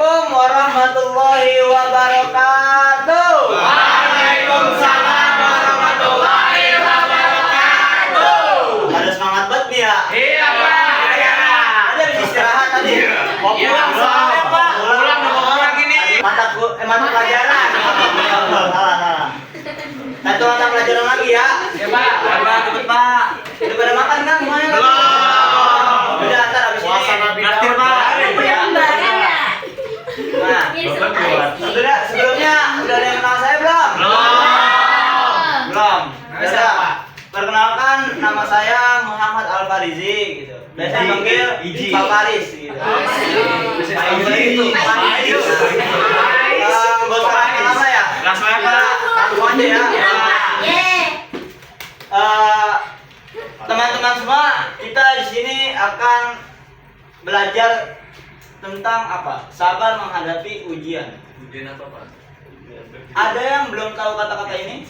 Assalamualaikum warahmatullahi wabarakatuh. Waalaikumsalam warahmatullahi wabarakatuh. Ada semangat banget nih ya? Iya, Pak. Ada bisa istirahat tadi? Mau Iya, pulang soalnya, Pak. Pulang sama orang ini. Mata pelajaran. Salah. Satu mata pelajaran lagi ya. Ya, Pak. Cepet, Pak. Udah pada makan kan semuanya? Belum. Udah, ntar abis ini. Naktir, Pak. Nah, sebelumnya udah ada yang kenal saya belum? Belum. Bisa. Perkenalkan, nama saya Muhammad Al-Farizi gitu. Biasanya panggil Pak Faris gitu. Gak usah pakai nama ya? Langsung aja. Langsung aja ya. Teman-teman semua, kita di sini akan belajar tentang apa? Sabar menghadapi ujian. Ujian apa, Pak? Ada yang belum tahu kata-kata ini?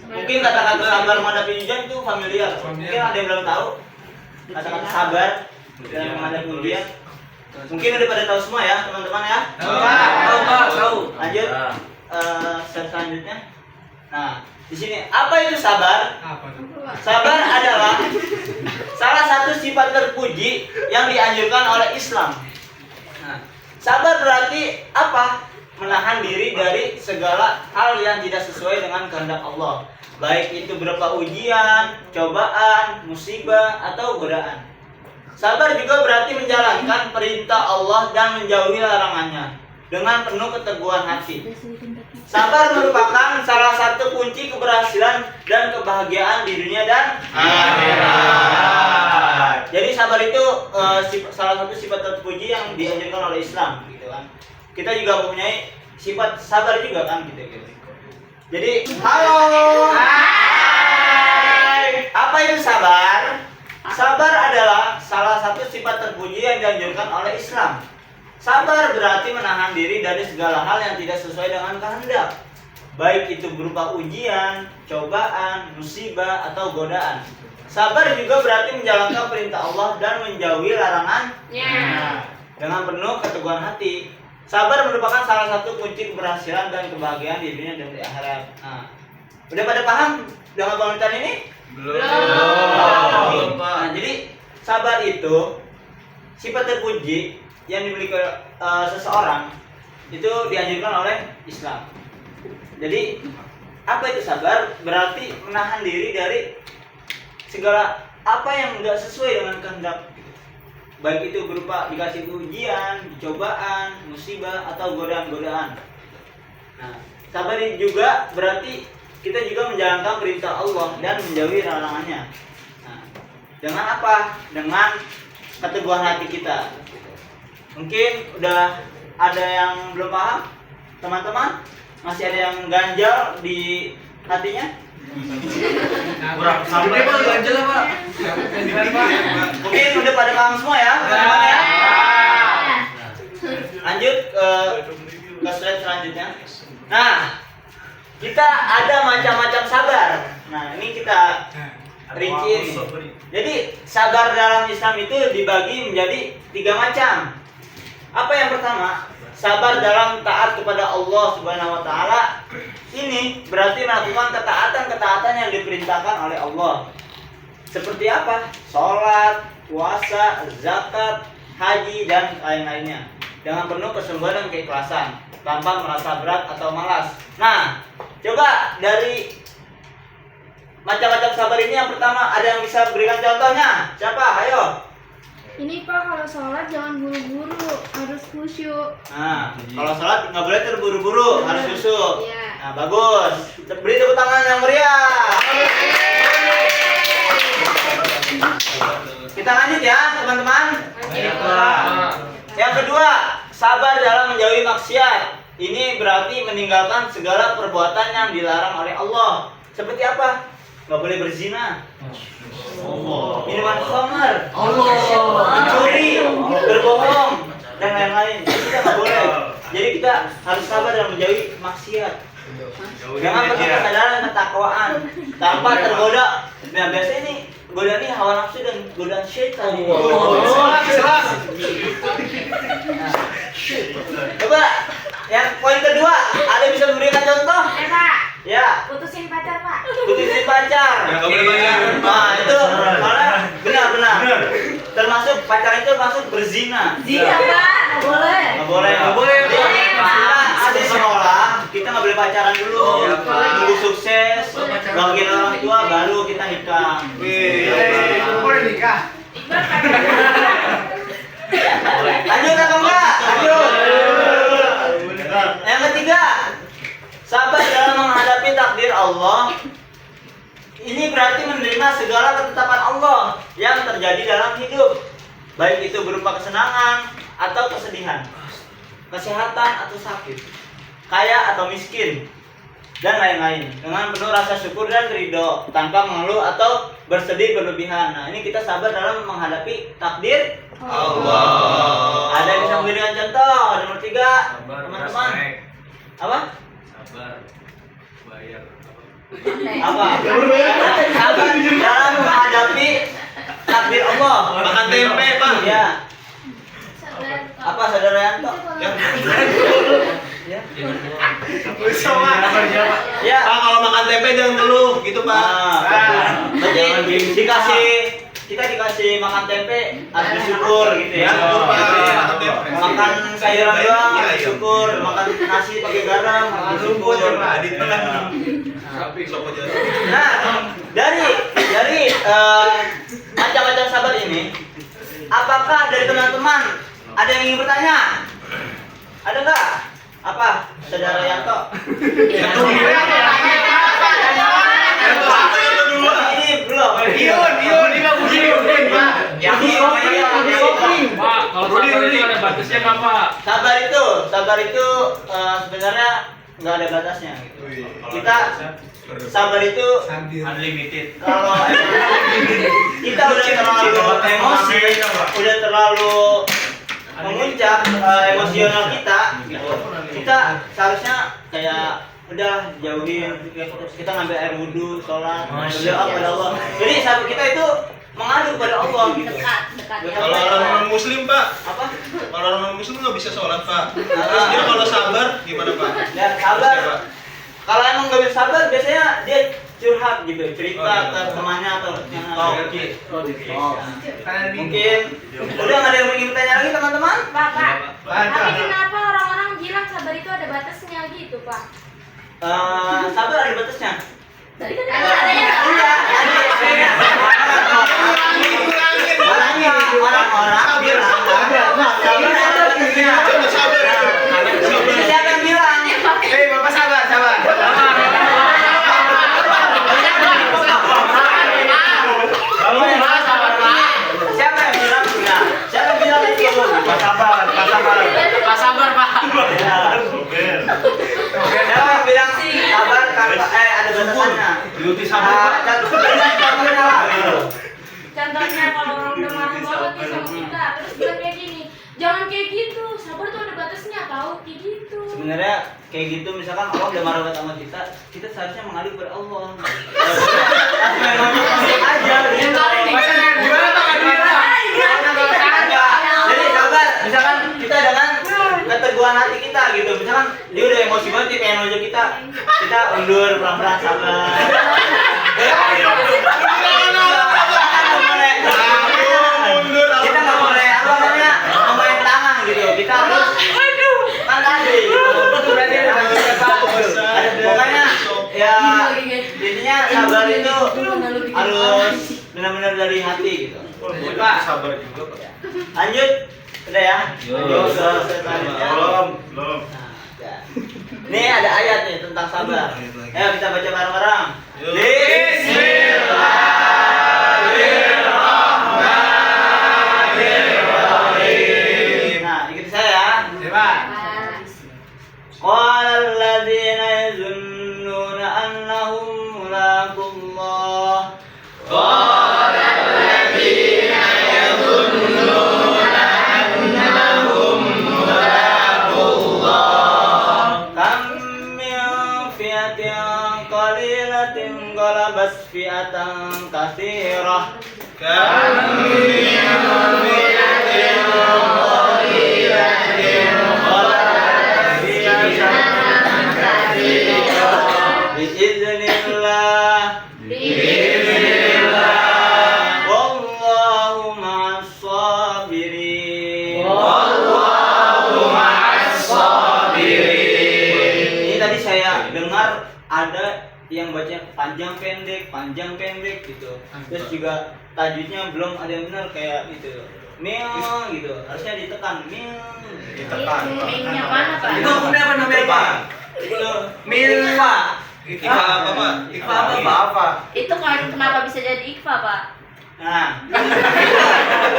Mungkin kata-kata sabar menghadapi ujian itu familiar. Mungkin ada yang belum tahu kata-kata sabar dalam menghadapi ujian. Mungkin udah pada tahu semua ya, teman-teman ya? Tahu. Lanjut. Selanjutnya. Nah, di sini apa itu sabar? Sabar adalah salah satu sifat terpuji yang dianjurkan oleh Islam. Nah, sabar berarti apa? Menahan diri dari segala hal yang tidak sesuai dengan kehendak Allah. Baik itu berupa ujian, cobaan, musibah, atau godaan. Sabar juga berarti menjalankan perintah Allah dan menjauhi larangannya dengan penuh keteguhan hati. Sabar merupakan salah satu kunci keberhasilan dan kebahagiaan di dunia dan akhirat. Jadi sabar itu salah satu sifat terpuji yang dianjurkan oleh Islam, gitu kan. Kita juga mempunyai sifat sabar juga kan, gitu. Jadi, halo. Hai. Apa itu sabar? Sabar adalah salah satu sifat terpuji yang dianjurkan oleh Islam. Sabar berarti menahan diri dari segala hal yang tidak sesuai dengan kehendak, baik itu berupa ujian, cobaan, musibah, atau godaan. Sabar juga berarti menjalankan perintah Allah dan menjauhi larangannya dengan penuh keteguhan hati. Sabar merupakan salah satu kunci keberhasilan dan kebahagiaan di dunia dan di akhirat. Nah, udah pada paham dengan pengertian ini? Belum, Pak. Nah, jadi sabar itu sifat terpuji yang dimiliki seseorang itu dianjurkan oleh Islam. Jadi apa itu sabar? Berarti menahan diri dari segala apa yang tidak sesuai dengan kehendak, baik itu berupa dikasih ujian, cobaan, musibah, atau godaan-godaan. Nah, sabar ini juga berarti kita juga menjalankan perintah Allah dan menjauhi larangannya. Nah, dengan apa? Dengan keteguhan hati kita. Mungkin udah ada yang belum paham, teman-teman? Masih ada yang ganjal di hatinya? Kurang sampai Pak, ganjel Pak. Mungkin udah pada paham semua ya, teman-teman ya? Lanjut ke slide selanjutnya. Nah, kita ada macam-macam sabar. Nah, ini kita rinciin. Jadi sabar dalam Islam itu dibagi menjadi 3 macam. Apa yang pertama? Sabar dalam taat kepada Allah Subhanahu wa taala. Ini berarti melakukan ketaatan-ketaatan yang diperintahkan oleh Allah. Seperti apa? Salat, puasa, zakat, haji, dan lain-lainnya. Dengan penuh kesungguhan dan keikhlasan, tanpa merasa berat atau malas. Nah, coba dari macam-macam sabar ini yang pertama, ada yang bisa berikan contohnya? Siapa? Ayo. Ini Pak, kalau sholat jangan buru-buru, harus khusyuk. Nah, kalau sholat nggak boleh terburu-buru, harus khusyuk. Iya. Nah, bagus. Beri tepuk tangan yang meriah. Kita lanjut ya, teman-teman. Yang kedua, sabar dalam menjauhi maksiat. Ini berarti meninggalkan segala perbuatan yang dilarang oleh Allah. Seperti apa? Nggak boleh berzina, minuman khamar, mencuri, berbohong, dan lain-lain. Jadi kita nggak boleh. Jadi kita harus sabar dalam menjauhi maksiat. Dengan penuh kesadaran dan ketakwaan, tanpa tergoda. Nah, biasanya ini godaan ini hawa nafsu dan godaan syaitan. Coba yang poin kedua, ada bisa memberikan contoh? Pak, Ya, putusin pacar, Pak. putusin pacar. Ya, nggak boleh banyak. Nah, itu malah benar. Termasuk pacaran itu masuk berzina. Zina, Pak. Nggak boleh. Nggak boleh. Kita ada sekolah, kita nggak boleh pacaran dulu. Nunggu sukses, bagian orang tua baru kita nikah. Boleh nikah. Iqbal pacaran. Lanjut atau enggak? Lanjut. Yang ketiga, sabar dalam menghadapi takdir Allah. Ini berarti menerima segala ketetapan Allah yang terjadi dalam hidup, baik itu berupa kesenangan atau kesedihan, kesehatan atau sakit, kaya atau miskin, dan lain-lain, dengan penuh rasa syukur dan ridho, tanpa mengeluh atau bersedih berlebihan. Nah, ini kita sabar dalam menghadapi takdir Allah. Ada yang bisa memberikan contoh? Nomor 3, teman-teman. Apa? Sabar. Bayar. Apa? Sabar dalam menghadapi takdir Allah. Makan tempe, Pak. Ya. Sabar. Apa saudara Yanto? Ya. Ya. Pak, kalau makan tempe jangan ngeluh, gitu, Pak. Jadi kita dikasih makan tempe harus bersyukur gitu ya. Makan sayuran doang harus bersyukur, makan nasi pakai garam harus bersyukur. Nah, dari macam-macam sabar ini, apakah dari teman-teman ada yang ingin bertanya? Ada nggak? Apa, saudara Yanto? Ini belum. Pak, kalau sabar itu ada batasnya nggak, Pak? Sabar itu sebenarnya nggak ada batasnya. Gitu. Kita sabar itu Unlimited. kalau kita udah terlalu emosi, udah terlalu memuncak emosional kita, gitu. Kita seharusnya kayak udah jauhin, kita ngambil air wudhu, sholat, berdoa kepada Allah. Jadi sabar kita itu mengadu kepada Allah gitu. Dekat. Kalau orang muslim, Pak, Apa? kalau orang muslim nggak bisa sholat, Pak. Terus dia kalau sabar gimana, Pak? Ya sabar. Kalau emang nggak bisa sabar, biasanya dia curhat gitu, cerita ke temannya atau mungkin udah nggak ada yang ingin tanya lagi teman-teman? Pak. Tapi kenapa orang-orang bilang sabar itu ada batasnya gitu, Pak? Sabar ada batasnya. Tadi kan ada yang Makanya orang-orang bilang sabar ada batasnya. Siapa yang bilang? Bapak sabar. Siapa yang bilang? Siapa yang bilang itu? Sabar, Pak sabar, Pak. Siapa yang bilang sabar ada batasannya? Contohnya kalau orang udah marah banget nih sama kita, terus bilang kayak gini, jangan kayak gitu, sabar tuh ada batasnya, tahu kayak gitu. Sebenarnya kayak gitu, misalkan Allah udah marah banget sama kita seharusnya mengadu kepada Allah. Aja gitu. Jadi sabar, misalkan kita dengan keteguhan hati kita gitu, misalkan dia udah emosi banget dia pengen nojok kita undur pelan-pelan sabar. Kita nggak boleh apa namanya memain tangan gitu, kita harus kan tadi gitu. Pokoknya ya intinya sabar itu harus benar-benar dari hati gitu. Pak, sabar juga, Pak. lanjut udah ya. Lanjut ke selanjutnya. Belum. Nah, ya. Ini ada ayat nih tentang sabar. Ayo kita baca bareng-bareng. Bismillahirrahmanirrahim. Nah, ikuti saya ya. Qala alladziina yazunnuuna annahum mulaqullah. Kam min fi'atin qalilatin fi'atin ghalabat fi'atan katsirah. Kam min fi'atin qalilatin ghalabat fi'atan katsirah biiznillah. Wallahu ma'as sabirin. Ini tadi saya dengar ada yang baca panjang pendek gitu. Terus juga tajwidnya belum ada yang benar kayak gitu. Mil gitu. Harusnya ditekan mil. Ditekan. Minyak mana, Pak? Itu kemudian apa namanya, Pak? Itu Mil. Ikhfa apa, Pak? Ikhfa apa? Itu kan kenapa bisa jadi ikhfa, Pak? Nah,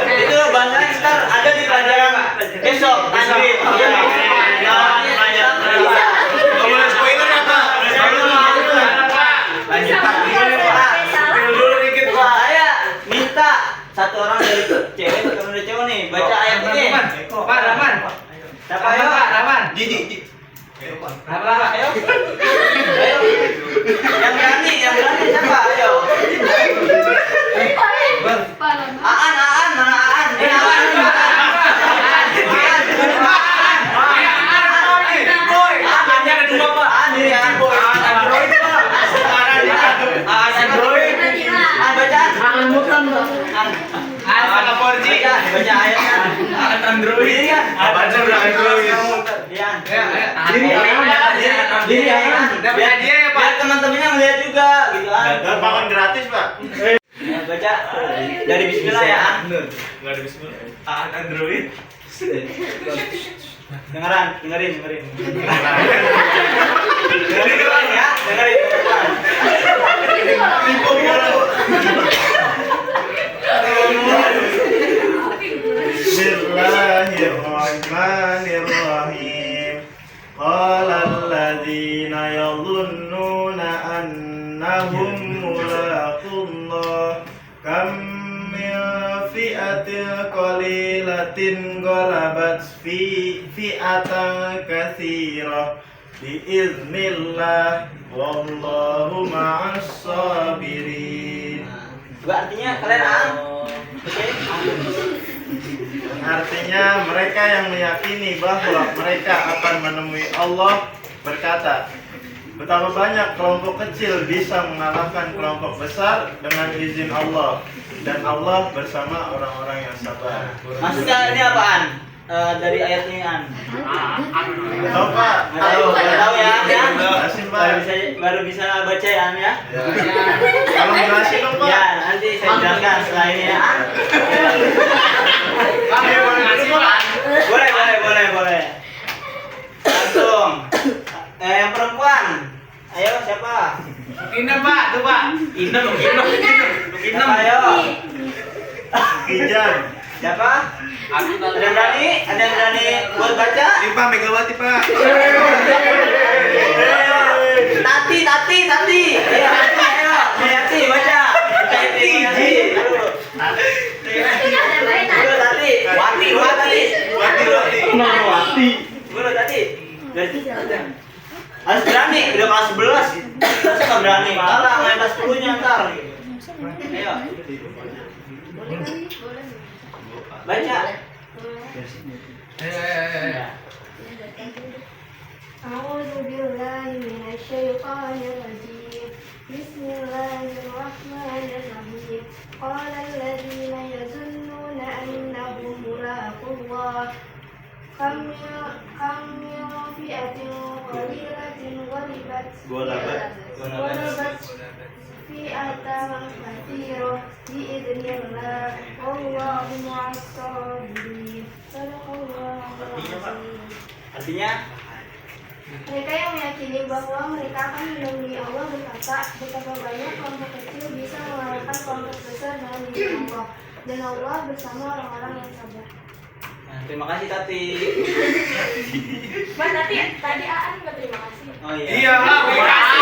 itu bahasanya ntar ada di pelajaran besok tajwid. Nah, pelajaran Nggak boleh spoiler ya, Pak? lanjut. Spill dulu dikit, Pak. Saya minta satu orang dari cewek, satu orang dari cowok nih baca ayat ini. Pak Rahman. Siapa ayo? Pak Rahman. Ji. Rahman, Pak. Ayo. Ayo. Yang berani siapa? Ayo. Aan, mana Aan? Ini Aan. Hanya ada dua, Pak. Aan ini Aan. Android, Pak. Android. Aan bacaan. Aan Sama 4G. baca ayatnya. Android. Ini kan. Baca Android. Iya. Diri dapat hadiah ya, Pak. Biar teman-temannya ngeliat juga gitu Aan. Dan makan gratis, Pak. Ya, baca dari bismillah ya Aan. Enggak ada bismillah. Android. Dengerin ya, dengerin. Bismillahirrahmanirrahim. Qala alladziina yadhunnuna annahum mulaqullah kam min fi'atin qalilatin ghalabat fi'atan katsirah biiznillah wallahu ma'as sabirin. Gua artinya kalian Aan. Oke. Artinya mereka yang meyakini bahwa mereka akan menemui Allah berkata, betapa banyak kelompok kecil bisa mengalahkan kelompok besar dengan izin Allah, dan Allah bersama orang-orang yang sabar. Maksudnya ini apaan? Dari ayat ini Aan. Tahu Pak? Tahu ya, ya. Jelasin Pak. Baru bisa baca ya Aan ya. Kalau jelasin dong Pak. Ya, nanti saya jelaskan setelah ini ya Aan. Boleh. Langsung. Yang perempuan. Ayo siapa? Inem, Pak. Tuh, Pak. Inem. Siapa ayo? Ijan. Siapa? Ada yang berani buat baca? Ini Pak Megawati, Pak. Tati. Ayo, baca. Tati. Wati. Guru tadi. Harus berani, udah kelas 11. Masa nggak berani? Kalah main kelas 10-nya ntar. Ayo. Baca. A'udzu billahi minasy syaithanir rajim. Bismillahirrahmanirrahim. Qala alladziina yazunnuna annahum mulaqullah kam min fi'atin qalilatin ghalabat fi'atan katsirah biidznillah wallahu ma'as sabirin. Sadaqallahul azim. Artinya Mereka yang meyakini bahwa mereka akan menemui Allah berkata, betapa banyak kelompok kecil bisa mengalahkan kelompok besar dalam izin Allah, dan Allah bersama orang-orang yang sabar. Nah, terima kasih Tati. Mas tadi Aan nggak terima kasih. Oh iya. Iya, Pak. Terima kasih.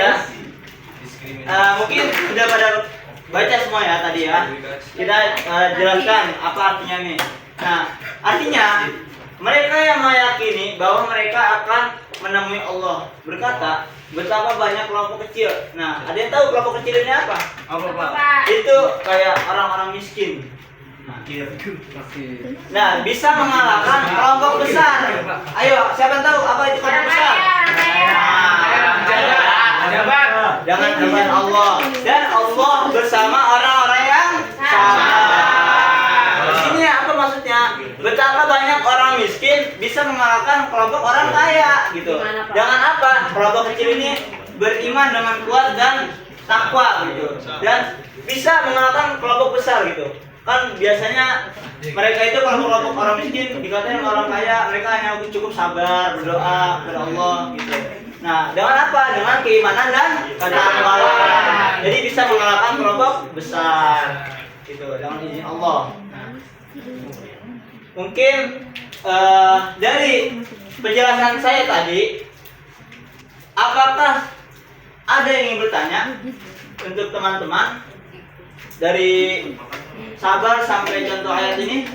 Ya. Mungkin sudah pada baca semua ya tadi ya. Kita jelaskan apa artinya nih. Nah, artinya mereka yang meyakini bahwa mereka akan menemui Allah berkata, betapa banyak kelompok kecil. Nah, ada yang tahu kelompok kecil ini apa? Apa Pak? Pak. Itu kayak orang-orang miskin. Nah, bisa mengalahkan kelompok besar. Ayo, siapa yang tahu apa itu kelompok besar? Jangan lupakan Allah, dan Allah bersama orang-orang yang sabar. Di sini apa maksudnya? Betapa banyak orang miskin bisa mengalahkan kelompok orang kaya gitu. Gimana, Pak? Jangan apa? Kelompok kecil ini beriman dengan kuat dan takwa gitu. Dan bisa mengalahkan kelompok besar gitu. Kan biasanya mereka itu kalau kelompok orang miskin dikatain orang kaya, mereka hanya cukup sabar, berdoa kepada Allah gitu. Nah, dengan apa? Dengan keimanan dan ketakwaan. Jadi bisa mengalahkan kelompok besar gitu dengan izin Allah. Nah, mungkin dari penjelasan saya tadi, apakah ada yang ingin bertanya untuk teman-teman dari sabar sampai contoh ayat ini?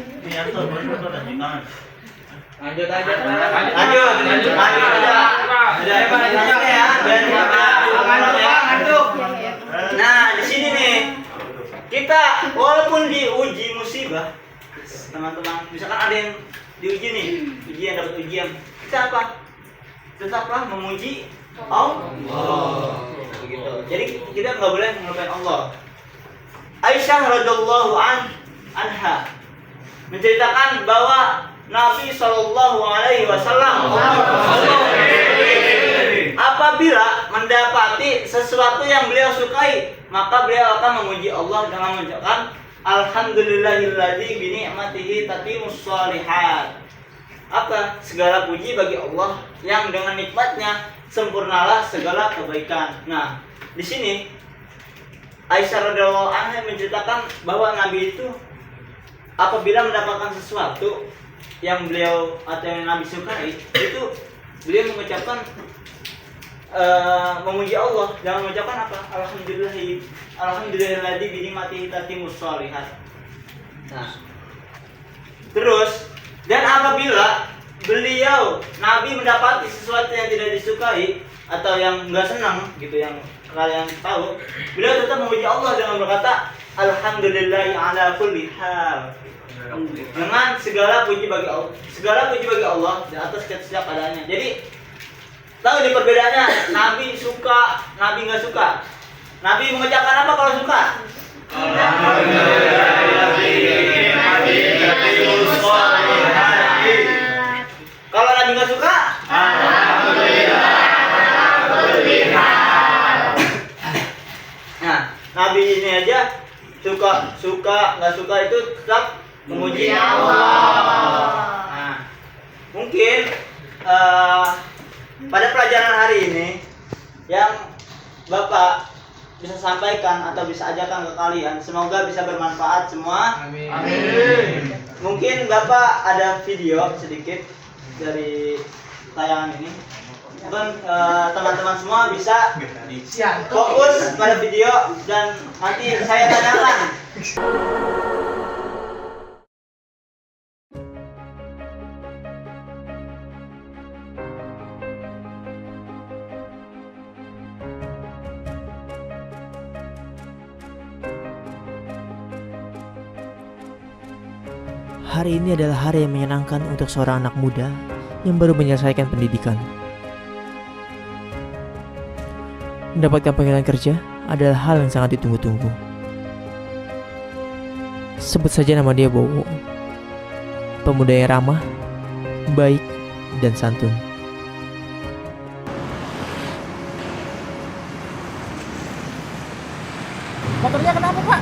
Lanjut aja. Lanjut aja. Nah, di sini nih kita walaupun diuji musibah, teman-teman, misalkan ada yang diuji nih, dapat ujian, kita apa? Tetaplah memuji Allah. Begitu. Jadi kita nggak boleh melupakan Allah. Aisyah radhiyallahu anha menceritakan bahwa Nabi Shallallahu Alaihi Wasallam apabila mendapati sesuatu yang beliau sukai, maka beliau akan memuji Allah dengan mengucapkan Alhamdulillahilladzi bi ni'matihi tatimmus shalihat. Apa? Segala puji bagi Allah yang dengan nikmatnya sempurnalah segala kebaikan. Nah, di sini Aisyah radhiyallahu anha menceritakan bahwa Nabi itu apabila mendapatkan sesuatu yang beliau atau yang Nabi sukai, itu beliau mengucapkan memuji Allah dan mengucapkan apa? Alhamdulillahilladzi bi ni'matihi tatimmus shalihat. Nah, terus dan apabila beliau Nabi mendapati sesuatu yang tidak disukai atau yang enggak senang gitu, yang kalian tahu, beliau tetap memuji Allah dengan berkata alhamdulillahi ala kulli hal, dengan segala puji bagi Allah, di atas setiap keadaannya. Jadi tahu di perbedaannya, Nabi suka, Nabi nggak suka. Nabi mengucapkan apa kalau suka? Kalau Nabi nggak suka? Nah, Nabi ini aja suka nggak suka itu tetap memuji Allah. Nah, mungkin pada pelajaran hari ini yang Bapak bisa sampaikan atau bisa ajarkan ke kalian, semoga bisa bermanfaat semua. Amin. Mungkin Bapak ada video sedikit dari tayangan ini. Mungkin teman-teman semua bisa fokus pada video dan nanti saya tanyakan. Hari ini adalah hari yang menyenangkan untuk seorang anak muda yang baru menyelesaikan pendidikan. Mendapatkan panggilan kerja adalah hal yang sangat ditunggu-tunggu. Sebut saja nama dia Bowo. Pemuda yang ramah, baik, dan santun. Motornya kenapa, Pak?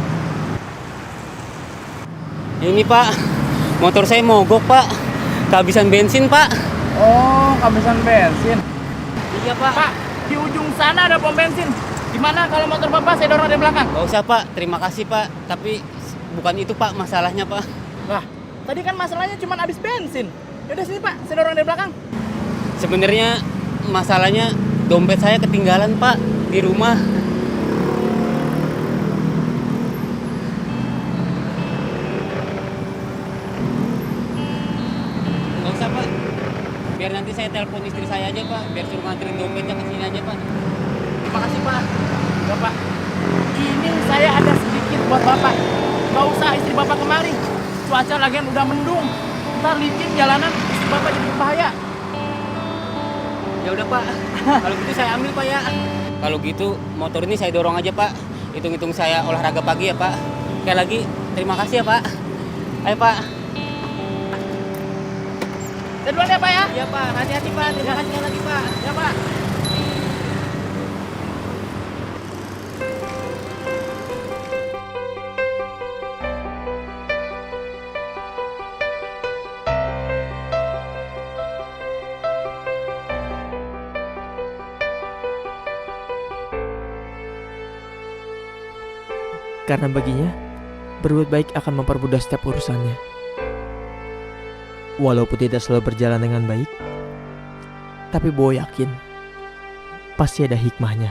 Ini Pak, motor saya mogok Pak, kehabisan bensin Pak. Oh, kehabisan bensin. Iya Pak. Pak, di ujung sana ada pom bensin. Gimana kalau motor Bapak saya dorong dari belakang? Gak usah Pak, terima kasih Pak. Tapi bukan itu Pak masalahnya Pak. Lah, tadi kan masalahnya cuma habis bensin. Yaudah sini Pak, saya dorong dari belakang. Sebenarnya masalahnya dompet saya ketinggalan Pak di rumah. Gak usah Pak, Biar nanti saya telepon istri saya aja Pak, biar suruh nganterin dompetnya ke sini aja Pak. Terima kasih Pak. Bapak, ini saya ada sedikit buat Bapak. Gak usah istri Bapak kemari. Cuaca lagian udah mendung. Ntar licin jalanan, istri Bapak jadi berbahaya. Ya udah Pak, kalau gitu saya ambil Pak ya. Kalau gitu motor ini saya dorong aja Pak. Hitung-hitung saya olahraga pagi ya Pak. Sekali lagi terima kasih ya Pak. Ayo Pak. Saya duluan ya Pak ya. Iya Pak, hati-hati Pak. Terima kasih sekali lagi Pak. Ya Pak. Karena baginya, berbuat baik akan mempermudah setiap urusannya. Walaupun tidak selalu berjalan dengan baik, tapi Bowo yakin, pasti ada hikmahnya.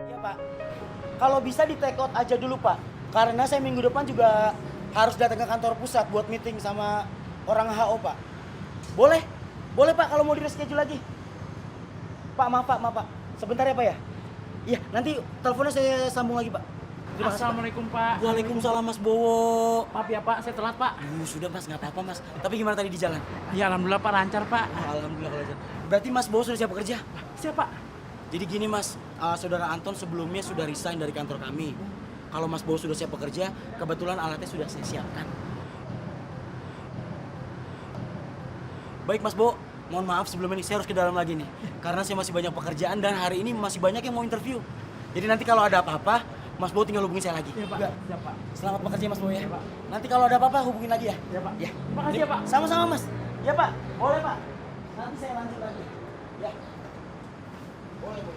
Iya Pak, kalau bisa di take out aja dulu Pak. Karena saya minggu depan juga harus datang ke kantor pusat buat meeting sama orang HO Pak. Boleh? Boleh Pak kalau mau di-reschedule lagi. Pak maaf Pak. Sebentar ya Pak ya. Iya nanti teleponnya saya sambung lagi Pak. Terima kasih, Assalamualaikum Pak. Waalaikumsalam Mas Bowo. Maaf ya Pak, saya telat Pak. Sudah Mas, nggak apa-apa Mas. Tapi gimana tadi di jalan? Ya alhamdulillah Pak, lancar Pak. Alhamdulillah kalau lancar. Berarti Mas Bowo sudah siap bekerja? Siap Pak. Jadi gini Mas, saudara Anton sebelumnya sudah resign dari kantor kami. Kalau Mas Bowo sudah siap bekerja, kebetulan alatnya sudah saya siapkan. Baik Mas Bowo, mohon maaf sebelum ini saya harus ke dalam lagi nih. Karena saya masih banyak pekerjaan dan hari ini masih banyak yang mau interview. Jadi nanti kalau ada apa-apa, Mas Bowo tinggal hubungin saya lagi. Iya Pak. Siap Pak. Selamat bekerja Mas Bowo ya. Iya, Pak. Nanti kalau ada apa-apa hubungin lagi ya. Iya Pak. Ya. Terima kasih ya Pak. Sama-sama Mas. Ya Pak, boleh Pak. Nanti saya lanjut lagi. Ya. Boleh Bu.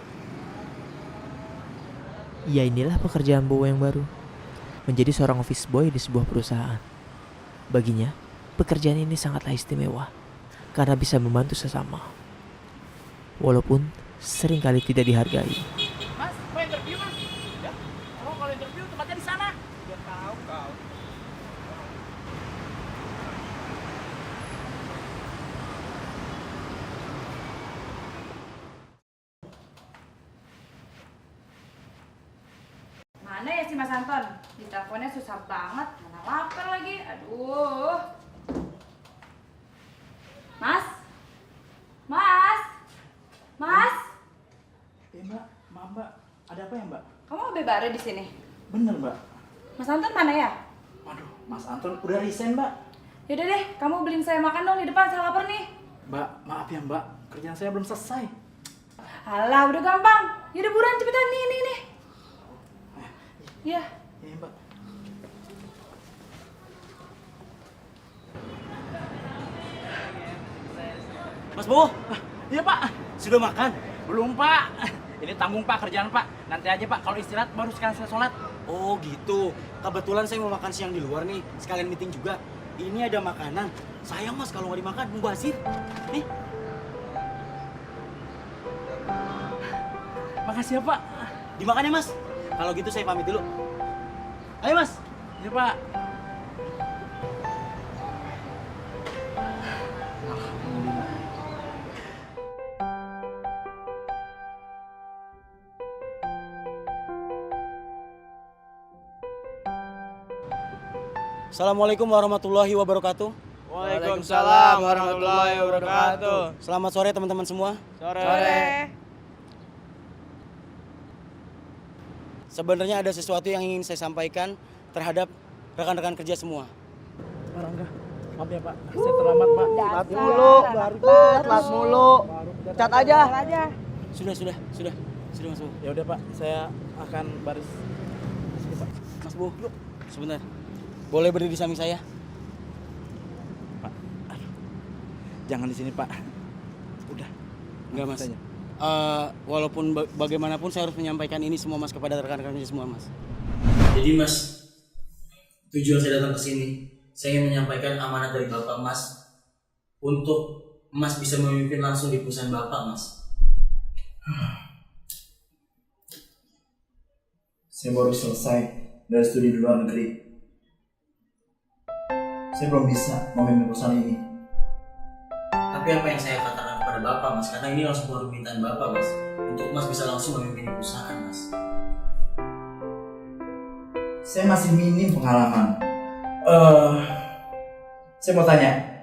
Ya inilah pekerjaan Bowo yang baru, menjadi seorang office boy di sebuah perusahaan. Baginya, pekerjaan ini sangatlah istimewa, karena bisa membantu sesama. Walaupun seringkali tidak dihargai. Mas, mau interview Mas? Ya. Oh kalau interview tempatnya di sana. Udah tahu kau. Mana ya si Mas Anton? Di teleponnya susah banget, mana lapar lagi. Aduh. Mas? Mas? Mas? Mbak, maaf Mbak. Ada apa ya Mbak? Kamu lebih baru di sini? Bener Mbak. Mas Anton mana ya? Waduh, Mas Anton udah resign Mbak. Yaudah deh, kamu beliin saya makan dong di depan, saya lapar nih. Mbak, maaf ya Mbak. Kerjaan saya belum selesai. Alah, udah gampang. Yaudah buruan cepetan nih. Iya. Iya Mbak. Mas Bowo, Iya Pak. sudah makan? Belum Pak. Ini tanggung Pak kerjaan Pak. Nanti aja Pak kalau istirahat baru sekalian saya sholat. Oh gitu. Kebetulan saya mau makan siang di luar nih, sekalian meeting juga. Ini ada makanan. Sayang Mas kalau nggak dimakan, mubazir. Nih. Makasih ya Pak. Dimakan ya Mas. Kalau gitu saya pamit dulu. Ayo Mas. Iya Pak. Assalamualaikum warahmatullahi wabarakatuh. Waalaikumsalam warahmatullahi wabarakatuh. Selamat sore teman-teman semua. Sore. Sebenarnya ada sesuatu yang ingin saya sampaikan terhadap rekan-rekan kerja semua. Pak Rangga, maaf ya Pak. Saya terlambat Pak. Telat mulu, telat mulu. Cat aja. Sudah Mas Bu. Ya udah Pak, saya akan baris. Sini, Pak. Mas Bu, yuk. Sebentar. Boleh berdiri di samping saya? Pak, aduh. Jangan di sini Pak. Udah. Enggak Mas. Saja. Walaupun bagaimanapun saya harus menyampaikan ini semua Mas kepada rekan-rekan semua Mas. Jadi Mas, tujuan saya datang ke sini, saya ingin menyampaikan amanat dari Bapak Mas untuk Mas bisa memimpin langsung di perusahaan Bapak, Mas? Saya baru selesai dari studi di luar negeri. Saya belum bisa memimpin perusahaan ini. Tapi apa yang saya katakan kepada Bapak, Mas? Karena ini langsung permintaan Bapak, Mas. Untuk Mas bisa langsung memimpin perusahaan, Mas. Saya masih minim pengalaman. Saya mau tanya,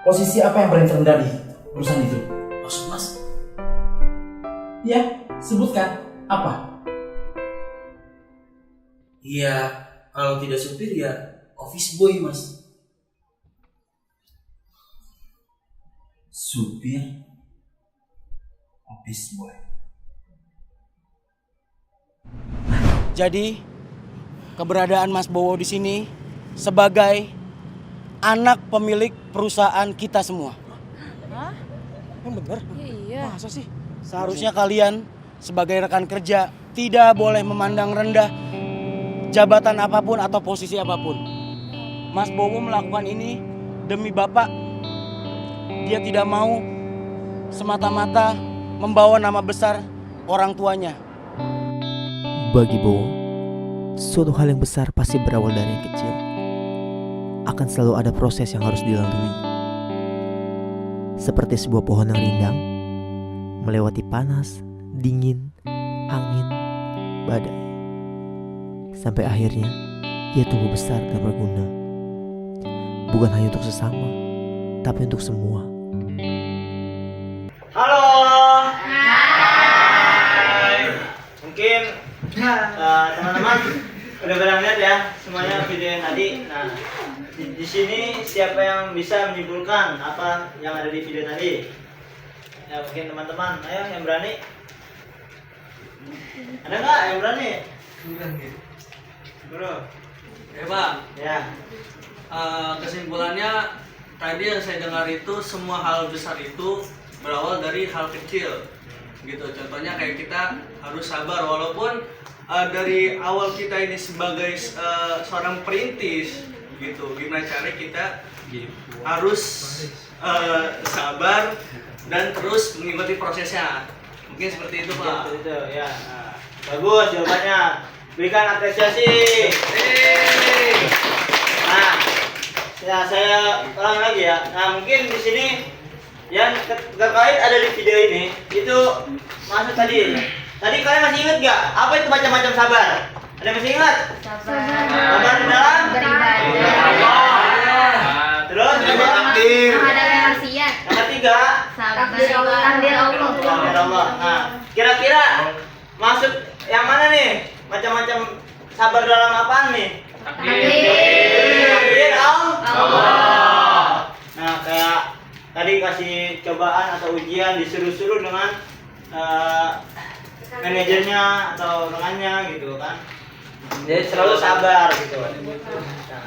posisi apa yang paling terendah di perusahaan itu? Maksud Mas? Ya, sebutkan. Apa? Iya, kalau tidak supir ya office boy, Mas. Supir, office boy. Jadi keberadaan Mas Bowo di sini sebagai anak pemilik perusahaan kita semua. Hah? Yang bener? Iya. Masa sih? Seharusnya kalian sebagai rekan kerja tidak boleh memandang rendah jabatan apapun atau posisi apapun. Mas Bowo melakukan ini demi Bapak. Dia tidak mau semata-mata membawa nama besar orang tuanya. Bagi Bowo, suatu hal yang besar pasti berawal dari yang kecil. Akan selalu ada proses yang harus dilalui. Seperti sebuah pohon yang rindang, melewati panas, dingin, angin, badai. Sampai akhirnya, ia tumbuh besar dan berguna. Bukan hanya untuk sesama, tapi untuk semua. Halo. Hai. Mungkin teman-teman udah pada lihat ya semuanya video yang tadi. Nah, di sini siapa yang bisa menyimpulkan apa yang ada di video tadi? Ya mungkin teman-teman, ayo yang berani. Ada nggak yang berani? Bro. Ya Pak. Ya. Kesimpulannya tadi yang saya dengar itu semua hal besar itu berawal dari hal kecil gitu. Contohnya kayak kita harus sabar walaupun dari awal kita ini sebagai seorang perintis gitu. Gimana cara kita harus sabar dan terus mengikuti prosesnya. Mungkin seperti itu Pak. Seperti itu ya. Nah, bagus jawabannya. Berikan apresiasi. Nah, ya saya ulang lagi ya. Nah, mungkin di sini yang terkait ada di video ini itu masuk tadi. Tadi kalian masih ingat nggak? Apa itu macam-macam sabar? Ada yang masih ingat? Sabar di dalam beribadah. Terus takdir. Menghadapi maksiat. Yang ketiga, Takdir Allah. Takdir Allah. Nah, kira-kira masuk yang mana nih? Macam-macam sabar dalam apaan nih? Takdir Allah. Nah, kayak tadi kasih cobaan atau ujian disuruh-suruh dengan manajernya atau rekannya gitu kan. Jadi selalu sabar gitu. Nah,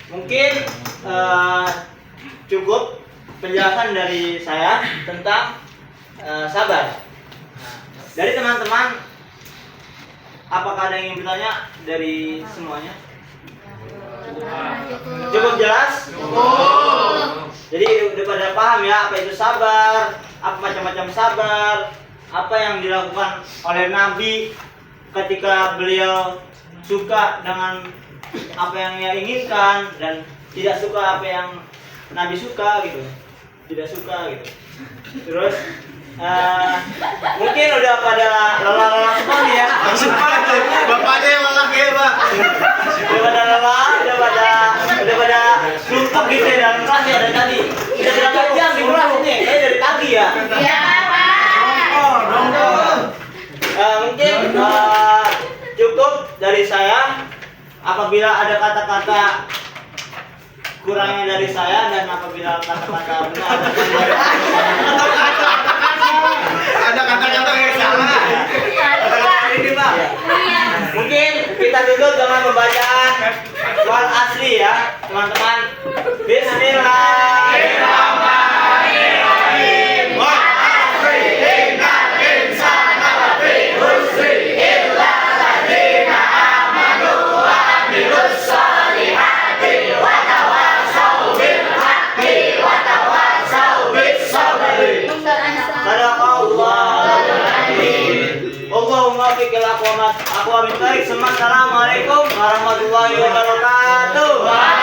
mungkin cukup penjelasan dari saya tentang sabar. Nah, dari teman-teman, apakah ada yang ingin bertanya dari semuanya? Cukup jelas? Cukup. Jadi udah pada paham ya apa itu sabar, apa macam-macam sabar, apa yang dilakukan oleh Nabi ketika beliau suka dengan apa yang ia inginkan dan tidak suka apa yang Nabi suka gitu, tidak suka gitu. Terus mungkin udah pada lelah-lelah semua nih ya. Bapaknya yang lelah kayak Pak. Udah pada lelah, udah pada suntuk gitu ya dalam kelas ya dari tadi. Udah berapa jam di kelas ini? Kayak dari pagi ya. Iya, Pak. Mungkin cukup dari saya. Apabila ada kata-kata kurangnya dari saya dan apabila kata-kata benar Ada kata-kata yang salah. ini Pak. Mungkin kita tutup dengan pembacaan wal asli ya teman-teman. Bismillahirrahmanirrahim. Wal asri innal insana lafi khusri illa alladziina amanu wa amilus solihati wa tawassaw bil haqqi wabillahi. Assalamualaikum warahmatullahi wabarakatuh.